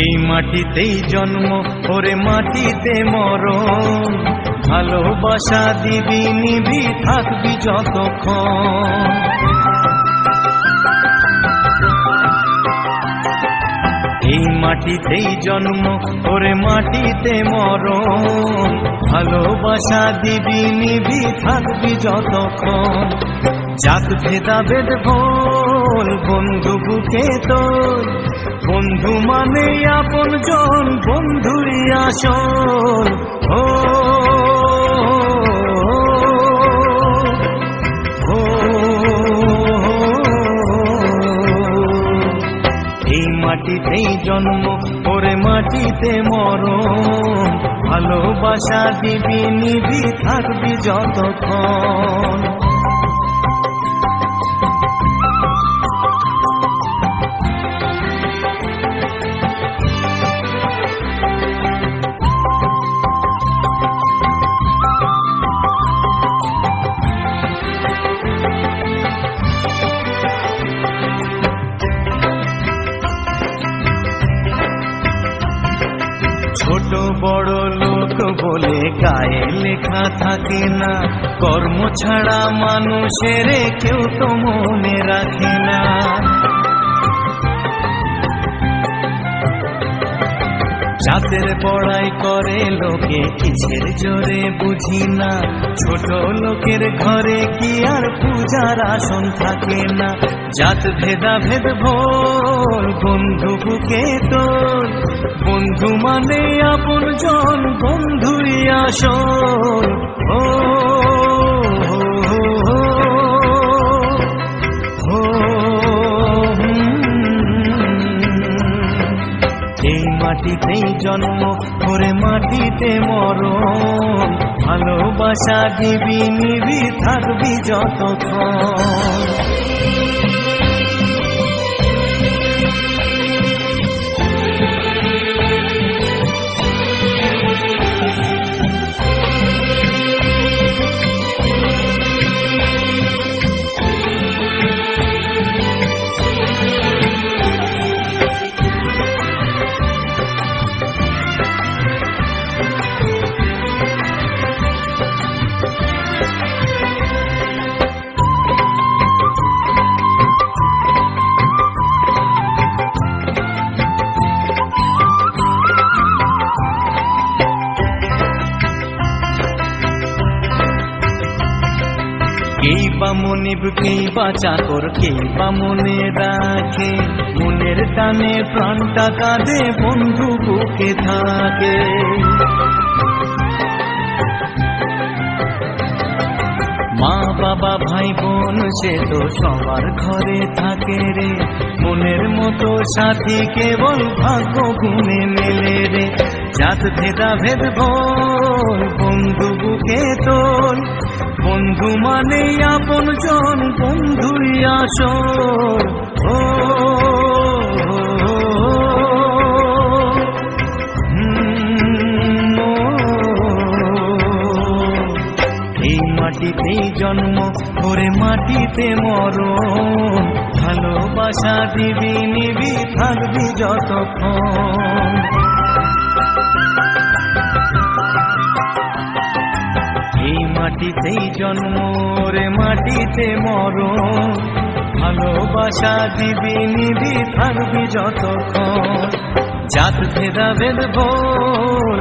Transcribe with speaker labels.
Speaker 1: এই মাটিতেই জন্ম ওরে মাটিতে মরণ, ভালোবাসা দিবি নিবি থাকবি যতক্ষণ। এই মাটিতেই জন্ম ওরে মাটিতে মরণ, ভালোবাসা দিবি নিবি থাকবি যতক্ষণ। জাত ভেদাভেদ ভোল বন্ধু বুকে তোর, বন্ধু মানে আপন জন বন্ধুরই আসল। এই মাটিতেই জন্ম ওরে মাটিতে মরণ, ভালোবাসা দিবি নিবি থাকবি যতক্ষণ। ছোট বড় লোক বলে গায়ে লেখা থাকে না, কর্ম ছাড়া মানুষের কেউ তো মনে রাখে না। জাতের বড়াই করে লোকে কিসের জোরে বুঝি না, ছোট লোকের ঘরে কি আর পূজার আসন থাকে না। জাত ভেদাভেদ ভোল বন্ধু বুকে তোর, বন্ধু মানে আপন জন বন্ধুরই আসল। এই মাটিতেই জন্ম ওরে মাটিতে মরণ, ভালোবাসা দিবি নিবি থাকবি যতক্ষণ। কেই বা মনিব কেই বা চাকর কেই বা মনে রাখে, মনের টানে প্রাণটা কাঁদে বন্ধু বুকে থাকে। মা বাবা ভাই বোন সে তো সবার ঘরে থাকে রে, মনের মতো সাথী কেবল ভাগ্য গুণে মেলে রে। জাত ভেদাভেদ ভোল বন্ধু বুকে তোল, বন্ধু মানে আপন জন বন্ধুরই আসল। এই মাটিতেই জন্ম ওরে মাটিতে মরণ, ভালোবাসা দিবি নিবি থাকবি যতক্ষণ। এই মাটিতেই জন্ম রে মাটিতে মরণ, ভালোবাসা দিবি নিবি থাকবি যতক্ষণ। জাত ভেদাভেদ ভোল